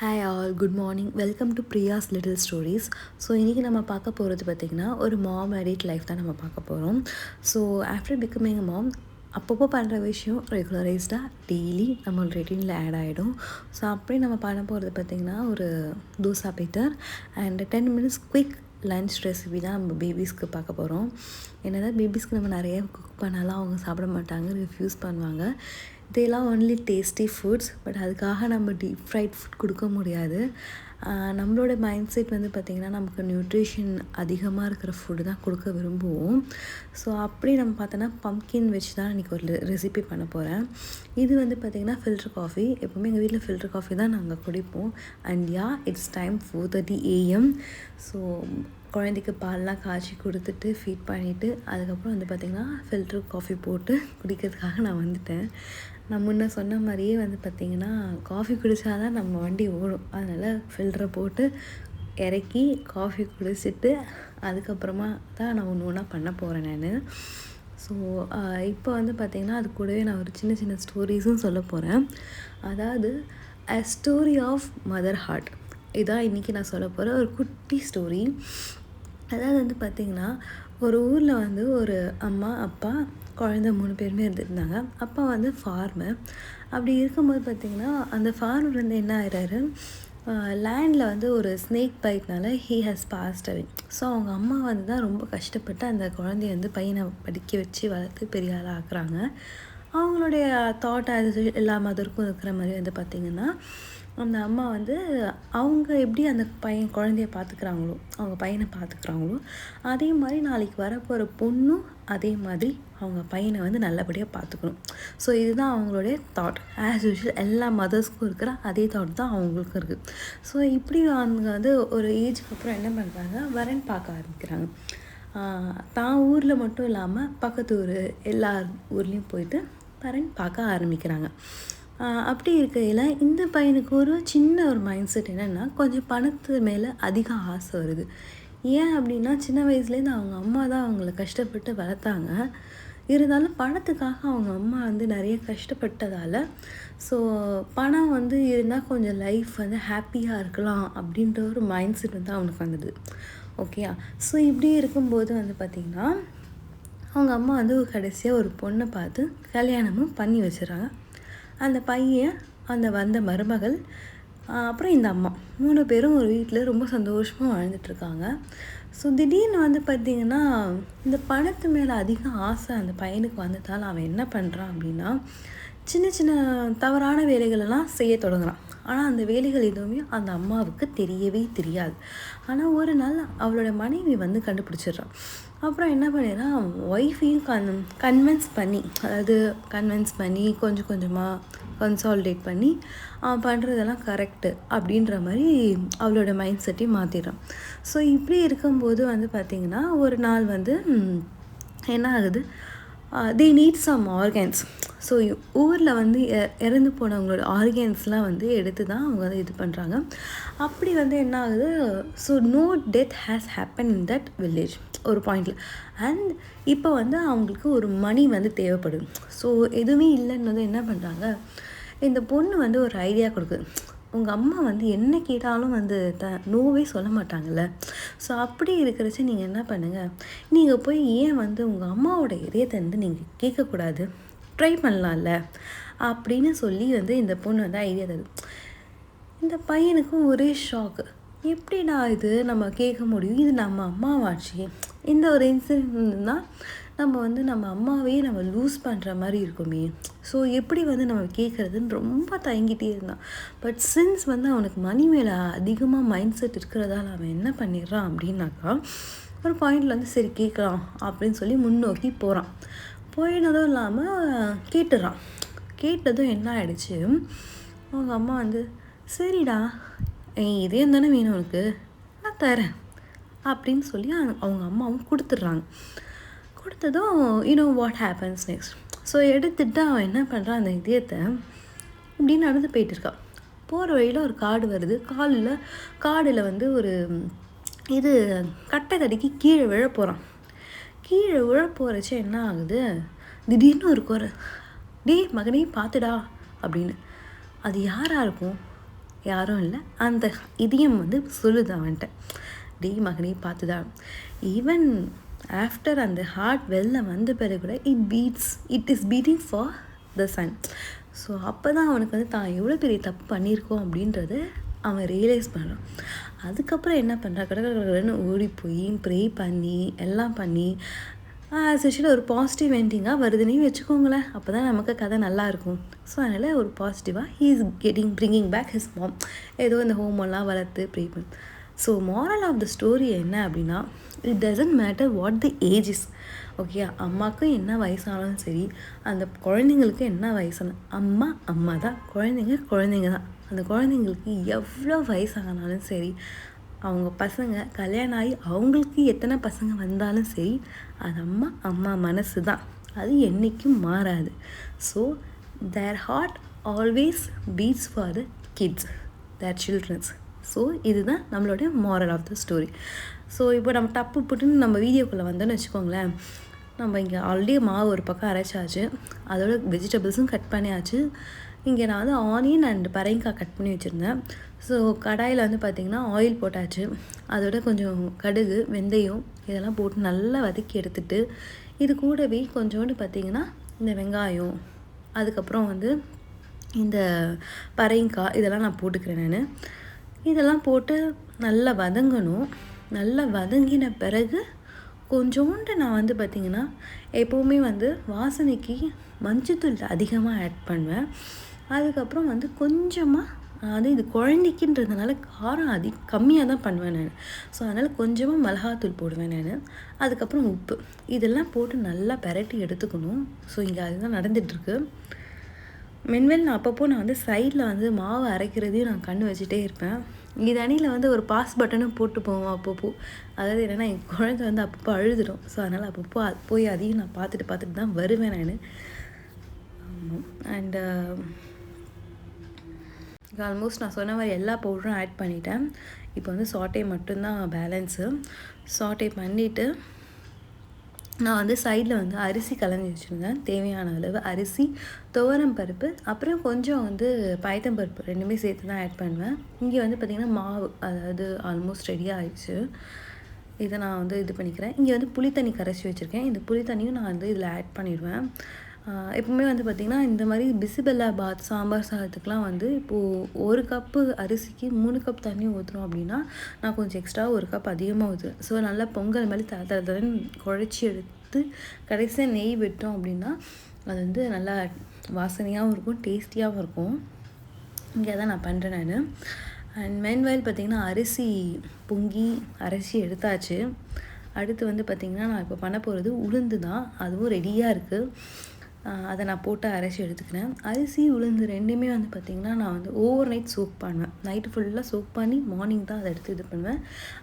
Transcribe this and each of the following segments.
Hi all, good morning. Welcome to Priya's little stories. So இன்றைக்கி நம்ம பார்க்க போகிறது பார்த்திங்கன்னா ஒரு மாம் எடிட் லைஃப் தான் நம்ம பார்க்க போகிறோம். ஸோ ஆஃப்டர் பிகமிங் அ மாம் அப்பப்போ பண்ணுற விஷயம் ரெகுலரைஸ்டாக டெய்லி நம்ம ரொட்டீனில் ஆட் ஆகிடும். ஸோ அப்படி நம்ம பண்ண போகிறது பார்த்திங்கன்னா ஒரு dosa batter and 10 minutes quick lunch recipe தான் நம்ம பேபிஸ்க்கு பார்க்க போகிறோம். என்னதான் பேபிஸ்க்கு நம்ம நிறைய குக் பண்ணாலும் அவங்க சாப்பிட மாட்டாங்க, ரிஃப்யூஸ் பண்ணுவாங்க. இதெல்லாம் ஒன்லி டேஸ்டி ஃபுட்ஸ், பட் அதுக்காக நம்ம டீப் ஃப்ரைட் ஃபுட் கொடுக்க முடியாது. நம்மளோட மைண்ட் செட் வந்து பார்த்திங்கன்னா நமக்கு நியூட்ரிஷன் அதிகமாக இருக்கிற ஃபுட்டு தான் கொடுக்க விரும்புவோம். ஸோ அப்படி நம்ம பார்த்தோன்னா பம்ப்கின் வச்சு தான் இன்றைக்கி ஒரு ரெசிபி பண்ண போகிறேன். இது வந்து பார்த்திங்கன்னா ஃபில்டர் காஃபி. எப்போவுமே எங்கள் வீட்டில் ஃபில்டர் காஃபி தான் நாங்கள் குடிப்போம். And it's time 4:30 AM. So குழந்தைக்கு பால்லாம் காய்ச்சி கொடுத்துட்டு ஃபீட் பண்ணிவிட்டு அதுக்கப்புறம் வந்து பார்த்திங்கன்னா ஃபில்டர் காஃபி போட்டு குடிக்கிறதுக்காக நான் வந்துட்டேன். நான் முன்ன சொன்ன மாதிரியே வந்து பார்த்திங்கன்னா காஃபி குடித்தா தான் நம்ம வண்டி ஓடும். அதனால் ஃபில்டரை போட்டு இறக்கி காஃபி குடிச்சிட்டு அதுக்கப்புறமா தான் நான் ஒன்று ஒன்றா பண்ண போகிறேன் நான். ஸோ இப்போ வந்து பார்த்திங்கன்னா அது கூடவே நான் ஒரு சின்ன சின்ன ஸ்டோரிஸும் சொல்ல போகிறேன். அதாவது a story of mother heart, இதான் இன்றைக்கி நான் சொல்ல போகிற ஒரு குட்டி ஸ்டோரி. அதாவது வந்து பார்த்திங்கன்னா ஒரு ஊரில் வந்து ஒரு அம்மா, அப்பா, குழந்த 3 பேருமே இருந்துருந்தாங்க. அப்பா வந்து ஃபார்மர். அப்படி இருக்கும்போது பார்த்திங்கன்னா அந்த ஃபார்மர் வந்து என்ன ஆகிறாரு, லேண்டில் வந்து ஒரு ஸ்னேக் பைட்னால he has passed away. So அவங்க அம்மா வந்து தான் ரொம்ப கஷ்டப்பட்டு அந்த குழந்தைய வந்து பையனை படிக்க வச்சு வளர்த்து பெரிய ஆளாக ஆக்குறாங்க. அவங்களுடைய தாட் அது எல்லா மதருக்கும் இருக்கிற மாதிரி வந்து பார்த்திங்கன்னா அந்த அம்மா வந்து அவங்க எப்படி அந்த குழந்தைய பார்த்துக்கிறாங்களோ, அவங்க பையனை பார்த்துக்கிறாங்களோ, அதே மாதிரி நாளைக்கு வரப்போகிற பொண்ணும் அதே மாதிரி அவங்க பையனை வந்து நல்லபடியாக பார்த்துக்கணும். ஸோ இதுதான் அவங்களுடைய தாட். ஆஸ் யூஷுவல் எல்லா மதர்ஸ்க்கும் இருக்கிற அதே தாட் தான் அவங்களுக்கும் இருக்குது. ஸோ இப்படி அவங்க வந்து ஒரு ஏஜுக்கு அப்புறம் என்ன பண்ணுறாங்க, வரன் பார்க்க ஆரம்பிக்கிறாங்க. தான் ஊரில் மட்டும் இல்லாமல் பக்கத்து ஊர் எல்லா ஊர்லேயும் போயிட்டு வரன் பார்க்க ஆரம்பிக்கிறாங்க. அப்படி இருக்கையில் இந்த பையனுக்கு ஒரு சின்ன ஒரு மைண்ட் செட் என்னென்னா, கொஞ்சம் பணத்து மேலே அதிக ஆசை வருது. ஏன் அப்படின்னா சின்ன வயசுலேருந்து அவங்க அம்மா தான் அவங்கள கஷ்டப்பட்டு வளர்த்தாங்க. இருந்தாலும் பணத்துக்காக அவங்க அம்மா வந்து நிறைய கஷ்டப்பட்டதால் ஸோ பணம் வந்து இருந்தால் கொஞ்சம் லைஃப் வந்து ஹாப்பியாக இருக்கலாம் அப்படின்ற ஒரு மைண்ட் செட் வந்து அவனுக்கு வந்தது. ஓகேயா? ஸோ இப்படி இருக்கும்போது வந்து பார்த்திங்கன்னா அவங்க அம்மா வந்து கடைசியாக ஒரு பொண்ணை பார்த்து கல்யாணமும் பண்ணி வச்சிடறாங்க. அந்த பையன், அந்த வந்த மருமகள், அப்புறம் இந்த அம்மா 3 பேரும் ஒரு வீட்டில் ரொம்ப சந்தோஷமாக வாழ்ந்துட்டுருக்காங்க. ஸோ திடீர்னு வந்து பார்த்திங்கன்னா இந்த பணத்து மேலே அதிக ஆசை அந்த பையனுக்கு வந்ததால் அவன் என்ன பண்ணுறான் அப்படின்னா சின்ன சின்ன தவறான வேலைகளெல்லாம் செய்ய தொடங்குறான். ஆனால் அந்த வேலைகள் எதுவுமே அந்த அம்மாவுக்கு தெரியவே தெரியாது. ஆனால் ஒரு நாள் அவளோட மனைவி வந்து கண்டுபிடிச்சிடுறான். அப்புறம் என்ன பண்ணிடுறான், ஒய்ஃபையும் கன்வின்ஸ் பண்ணி கொஞ்சம் கொஞ்சமாக கன்சாலிடேட் பண்ணி பண்ணுறதெல்லாம் கரெக்டு அப்படின்ற மாதிரி அவளோட மைண்ட் செட்டையும் மாற்றிடுறான். ஸோ இப்படி இருக்கும்போது வந்து பார்த்திங்கன்னா ஒரு நாள் வந்து என்ன ஆகுது, they need some organs. So ஊரில் வந்து இறந்து போனவங்களோட ஆர்கன்ஸ்லாம் வந்து எடுத்து தான் அவங்க வந்து இது பண்ணுறாங்க. அப்படி வந்து என்ன ஆகுது, so no death has happen in that village ஒரு பாயிண்டில். அண்ட் இப்போ வந்து அவங்களுக்கு ஒரு மணி வந்து தேவைப்படுது. ஸோ எதுவுமே இல்லைன்னு என்ன பண்ணுறாங்க, இந்த பொண்ணு வந்து ஒரு ஐடியா கொடுக்குது. உங்கள் அம்மா வந்து என்ன கேட்டாலும் வந்து நோவே சொல்ல மாட்டாங்கல்ல. ஸோ அப்படி இருக்கிறச்ச நீங்கள் என்ன பண்ணுங்கள், நீங்கள் போய் ஏன் வந்து உங்கள் அம்மாவோட இதயத்தை வந்து நீங்கள் கேட்கக்கூடாது, ட்ரை பண்ணலாம்ல அப்படின்னு சொல்லி வந்து இந்த பொண்ணு வந்து ஐடியா தருது. இந்த பையனுக்கும் ஒரே ஷாக்கு. எப்படிடா இது நம்ம கேட்க முடியும், இது நம்ம அம்மாவாச்சு, இந்த ஒரு இன்சிடென்ட் தான் நம்ம அம்மாவே நம்ம லூஸ் பண்ணுற மாதிரி இருக்குமே, ஸோ எப்படி வந்து நம்ம கேட்குறதுன்னு ரொம்ப தயங்கிட்டே இருந்தான். பட் சின்ஸ் வந்து அவனுக்கு மணி மேலே அதிகமாக மைண்ட் செட் இருக்கிறதால அவன் என்ன பண்ணிடுறான் அப்படின்னாக்கா ஒரு பாயிண்டில் வந்து சரி கேட்கலாம் அப்படின்னு சொல்லி முன்னோக்கி போகிறான். போயினதும் இல்லாமல் கேட்டதும் என்ன ஆகிடுச்சு, அவங்க அம்மா வந்து சரிடா இதே தானே வேணும் உனக்கு, நான் தரேன் அப்படின்னு சொல்லி அவங்க அம்மாவும் கொடுத்துட்றாங்க. கொடுத்ததும் வாட் ஹேப்பன்ஸ் நெக்ஸ்ட். ஸோ எடுத்துகிட்டு அவன் என்ன பண்ணுறான், அந்த இதயத்தை இப்படின்னு நடந்து போயிட்டுருக்கான். போகிற வழியில் ஒரு காடு வருது. காடில் வந்து ஒரு இது கட்டை தடிக்கு கீழே விழ போகிறச்ச என்ன ஆகுது, திடீர்னு ஒரு குறை, டே மகனே பார்த்துடா அப்படின்னு. அது யாராக இருக்கும், யாரும் இல்லை, அந்த இதயம் வந்து சொல்லுது அவன்கிட்ட, டே மகனே பார்த்துதான். ஈவன் ஆஃப்டர் அந்த ஹார்ட் வெளில வந்த பிறகு கூட it is beating for the son. So அப்போ தான் அவனுக்கு வந்து தான் எவ்வளோ பெரிய தப்பு பண்ணியிருக்கோம் அப்படின்றத அவன் ரியலைஸ் பண்ணுறான். அதுக்கப்புறம் என்ன பண்ணுறான், கடற்கடன்னு ஓடி போய் ப்ரே பண்ணி எல்லாம் பண்ணி ஆஸ் யூஷுவல் ஒரு பாசிட்டிவ் எண்டிங்காக வருதுன்னே வச்சுக்கோங்களேன். அப்போ தான் நமக்கு கதை நல்லாயிருக்கும். ஸோ அதனால் ஒரு பாசிட்டிவாக he is bringing back his mom. ஏதோ இந்த ஹோமெல்லாம் வளர்த்து ப்ரே பண்ணி. So moral of the story என்ன அப்படின்னா, it doesn't matter what the age is. Okay, அம்மாவுக்கு என்ன வயசானாலும் சரி, அந்த குழந்தைங்களுக்கு என்ன வயசான, அம்மா தான், குழந்தைங்க தான். அந்த குழந்தைங்களுக்கு எவ்வளோ வயசானாலும் சரி, அவங்க பசங்க கல்யாணம் ஆகி அவங்களுக்கு எத்தனை பசங்க வந்தாலும் சரி, அது அம்மா மனசு தான், அது என்றைக்கும் மாறாது. So their heart always beats for the kids, their childrens. So இதுதான் நம்மளுடைய moral of the story. So இப்போ நம்ம டப்பு புட்டுன்னு நம்ம வீடியோக்குள்ளே வந்தோன்னு வச்சுக்கோங்களேன். நம்ம இங்கே ஆல்ரெடி மாவு ஒரு பக்கம் அரைச்சாச்சு, அதோட வெஜிடபிள்ஸும் கட் பண்ணியாச்சு. இங்கே நான் வந்து ஆனியன் அண்ட் பரங்கிக்காய் கட் பண்ணி வச்சுருந்தேன். ஸோ கடாயில் வந்து பார்த்திங்கன்னா ஆயில் போட்டாச்சு. அதோட கொஞ்சம் கடுகு, வெந்தயம் இதெல்லாம் போட்டு நல்லா வதக்கி எடுத்துகிட்டு, இது கூடவே கொஞ்சோண்டு பார்த்திங்கன்னா இந்த வெங்காயம், அதுக்கப்புறம் வந்து இந்த பரங்கிக்காய் இதெல்லாம் நான் போட்டுக்கிறேன். நான் இதெல்லாம் போட்டு நல்லா வதங்கணும். நல்லா வதங்கின பிறகு கொஞ்சோண்டு நான் வந்து பார்த்திங்கன்னா எப்போவுமே வந்து வாசனைக்கு மஞ்சத்தூள் அதிகமாக ஆட் பண்ணுவேன். அதுக்கப்புறம் வந்து கொஞ்சமாக அது இது குழந்தைக்குன்றதுனால காரம் கம்மியாக தான் பண்ணுவேன் நான். ஸோ அதனால் கொஞ்சமாக மிளகாத்தூள் போடுவேன் நான். அதுக்கப்புறம் உப்பு, இதெல்லாம் போட்டு நல்லா பெரட்டி எடுத்துக்கணும். ஸோ இங்கே அதுதான் நடந்துகிட்ருக்கு. மென்வெல் நான் அப்பப்போ நான் வந்து சைடில் வந்து மாவு அரைக்கிறதையும் நான் கண்ணு வச்சுட்டே இருப்பேன். இது அணியில் வந்து ஒரு பாஸ் பட்டனும் போட்டு போவோம் அப்பப்போ. அதாவது என்னென்னா என் குழந்தை வந்து அப்பப்போ அழுதுடும். ஸோ அதனால் அப்பப்போ போய் அதையும் நான் பார்த்துட்டு தான் வருவேன் நான். அண்டு ஆல்மோஸ்ட் நான் சொன்ன மாதிரி எல்லா பவுடரும் ஆட் பண்ணிட்டேன். இப்போ வந்து சாட்டே மட்டும்தான் பேலன்ஸு. சாட்டே பண்ணிவிட்டு நான் வந்து சைடில் வந்து அரிசி கலந்து வச்சுருந்தேன். தேவையான அளவு அரிசி, துவரம் பருப்பு, அப்புறம் கொஞ்சம் வந்து பயத்தம்பருப்பு ரெண்டுமே சேர்த்து தான் ஆட் பண்ணுவேன். இங்கே வந்து பார்த்திங்கன்னா மாவு அதாவது ஆல்மோஸ்ட் ரெடியாக ஆயிடுச்சு. இதை நான் வந்து இது பண்ணிக்கிறேன். இங்கே வந்து புளி தண்ணி கரைச்சி வச்சுருக்கேன். இந்த புளி தண்ணியும் நான் வந்து இதில் ஆட் பண்ணிடுவேன். எப்பவுமே வந்து பார்த்திங்கன்னா இந்த மாதிரி பிசிபெல்லா பாத், சாம்பார் சாதத்துக்கெலாம் வந்து இப்போது 1 கப்பு அரிசிக்கு 3 கப் தண்ணி ஊற்றுறோம் அப்படின்னா, நான் கொஞ்சம் எக்ஸ்ட்ரா 1 கப் அதிகமாக ஊற்றுவேன். ஸோ நல்லா பொங்கல் மாதிரி தரன்னு குழச்சி எடுத்து கடைசியாக நெய் விட்டோம் அப்படின்னா அது வந்து நல்லா வாசனையாகவும் இருக்கும், டேஸ்டியாகவும் இருக்கும். இங்கே தான் நான் பண்ணுறேன் நான். அண்ட் மென்வைல் பார்த்திங்கன்னா அரிசி பொங்கி அரிசி எடுத்தாச்சு. அடுத்து வந்து பார்த்திங்கன்னா நான் இப்போ பண்ண போகிறது உளுந்து தான். அதுவும் ரெடியாக இருக்குது. அதை நான் போட்டு அரைச்சி எடுத்துக்கிறேன். அரிசி உளுந்து ரெண்டுமே வந்து பார்த்திங்கன்னா நான் வந்து ஓவர் நைட் சோக் பண்ணுவேன். நைட்டு ஃபுல்லாக சோக் பண்ணி மார்னிங் தான் அதை எடுத்து இது பண்ணுவேன்.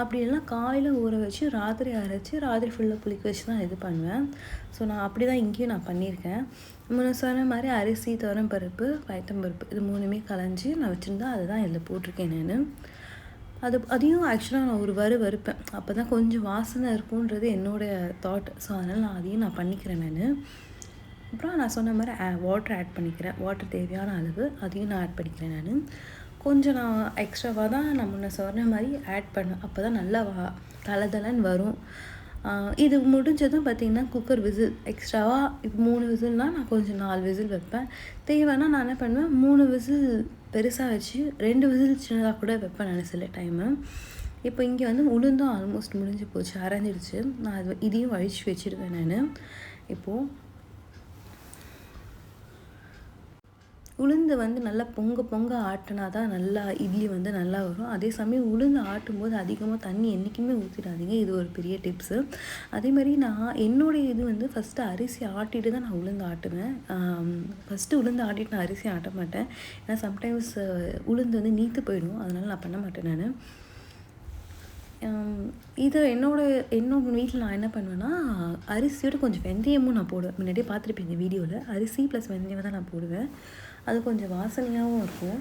அப்படி இல்லைனா காலையில் ஊற வச்சு ராத்திரி அரைச்சி ராத்திரி ஃபுல்லாக புளிக்க வச்சு தான் இது பண்ணுவேன். ஸோ நான் அப்படி தான் இங்கேயும் நான் பண்ணியிருக்கேன். முன்ன சொன்ன மாதிரி அரிசி, துவரம் பருப்பு, பயத்தம்பருப்பு இது 3மே கலைஞ்சி நான் வச்சுருந்தேன். அதை தான் இதில் போட்டிருக்கேன் நான். அதையும் ஆக்சுவலாக நான் ஒரு வறுப்பேன். அப்போ தான் கொஞ்சம் வாசனை இருக்குன்றது என்னோடய தாட். ஸோ அதனால் நான் அதையும் நான் பண்ணிக்கிறேன் நான். அப்புறம் நான் சொன்ன மாதிரி வாட்டர் ஆட் பண்ணிக்கிறேன். வாட்டர் தேவையான அளவு அதையும் நான் ஆட் பண்ணிக்கிறேன் நான். கொஞ்சம் நான் எக்ஸ்ட்ராவாக தான் நான் முன்ன சொன்ன மாதிரி ஆட் பண்ணேன். அப்போ தான் நல்லா தளன்னு வரும். இது முடிஞ்சதும் பார்த்திங்கன்னா குக்கர் விசில் எக்ஸ்ட்ராவாக இப்போ 3 விசில்னால் நான் கொஞ்சம் 4 விசில் வைப்பேன். தேவைன்னா நான் என்ன பண்ணுவேன், 3 விசில் பெருசாக வச்சு 2 விசில் சின்னதாக கூட வைப்பேன் நான் சில டைமு. இப்போ இங்கே வந்து உளுந்தும் ஆல்மோஸ்ட் முடிஞ்சு போச்சு, அரைஞ்சிடுச்சு. நான் இதையும் வழித்து வச்சுருவேன் நான். இப்போது உளுந்து வந்து நல்லா பொங்க ஆட்டினா தான் நல்லா இட்லி வந்து நல்லா வரும். அதே சமயம் உளுந்து ஆட்டும்போது அதிகமாக தண்ணி என்றைக்குமே ஊற்றிடாதீங்க. இது ஒரு பெரிய டிப்ஸு. அதே மாதிரி நான் என்னுடைய இது வந்து ஃபஸ்ட்டு அரிசி ஆட்டிட்டு தான் நான் உளுந்து ஆட்டுவேன். ஃபஸ்ட்டு உளுந்து ஆட்டிட்டு நான் அரிசி ஆட்ட மாட்டேன். ஏன்னா சம்டைம்ஸ் உளுந்து வந்து நீத்து போயிடும். அதனால் நான் பண்ண மாட்டேன் நான். இது என்னோட வீட்டில் நான் என்ன பண்ணுவேன்னா, அரிசியோட கொஞ்சம் வெந்தயமும் நான் போடுவேன். முன்னாடியே பார்த்துருப்பீங்க வீடியோவில். அரிசி ப்ளஸ் வெந்தயம் தான் நான் போடுவேன். அது கொஞ்சம் வாசனையாகவும் இருக்கும்.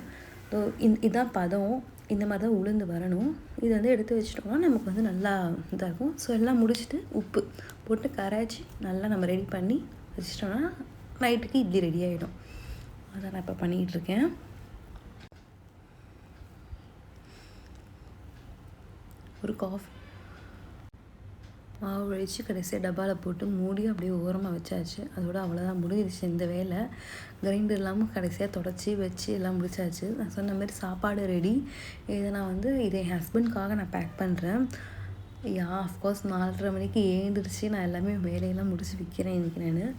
ஸோ இதுதான் பதம். இந்த மாதிரி தான் உளுந்து வரணும். இது வந்து எடுத்து வச்சிட்டோம்னா நமக்கு வந்து நல்லா இதாகும். ஸோ எல்லாம் முடிச்சுட்டு உப்பு போட்டு கரைச்சி நல்லா நம்ம ரெடி பண்ணி வச்சிட்டோம்னா நைட்டுக்கு இட்லி ரெடி ஆகிடும். அதை நான் இப்போ பண்ணிகிட்ருக்கேன். ஒரு காஃபி மாவு வச்சு கடைசியாக டப்பாவில் போட்டு மூடி அப்படியே ஓரமாக வச்சாச்சு. அதோட அவ்வளோதான், முடிஞ்சிருச்சு இந்த வேலை. கிரைண்டர் இல்லாமல் கடைசியாக தொடச்சி வச்சு எல்லாம் முடிச்சாச்சு. நான் சொன்ன மாதிரி சாப்பாடு ரெடி. இதை நான் வந்து இதை என் ஹஸ்பண்ட்காக நான் பேக் பண்ணுறேன். ஆஃப்கோர்ஸ் 4:30 மணிக்கு எழுந்திரிச்சு நான் எல்லாமே வேலையெல்லாம் முடிச்சு வைக்கிறேன் இன்றைக்கி. நான்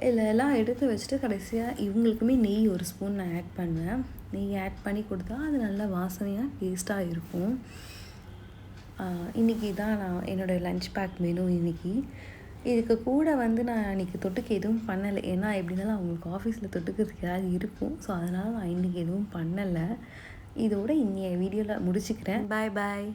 இதில் எல்லாம் எடுத்து வச்சுட்டு கடைசியாக இவங்களுக்குமே நெய் ஒரு ஸ்பூன் நான் ஆட் பண்ணுவேன். நெய் ஆட் பண்ணி கொடுத்தா அது நல்லா வாசனையாக டேஸ்ட்டாக இருக்கும். இன்றைக்கி தான் நான் என்னோடய லன்ச் பேக் மெனு இன்றைக்கி. இதுக்கு கூட வந்து நான் இன்றைக்கி தொட்டுக்க எதுவும் பண்ணலை. ஏன்னா எப்படினாலும் அவங்களுக்கு ஆஃபீஸில் தொட்டுக்கிறதுக்கு ஏதாவது இருக்கும். ஸோ அதனால் நான் இன்றைக்கி எதுவும் பண்ணலை. இதோட இன்னைய வீடியோவில் முடிச்சுக்கிறேன். பாய் பாய்.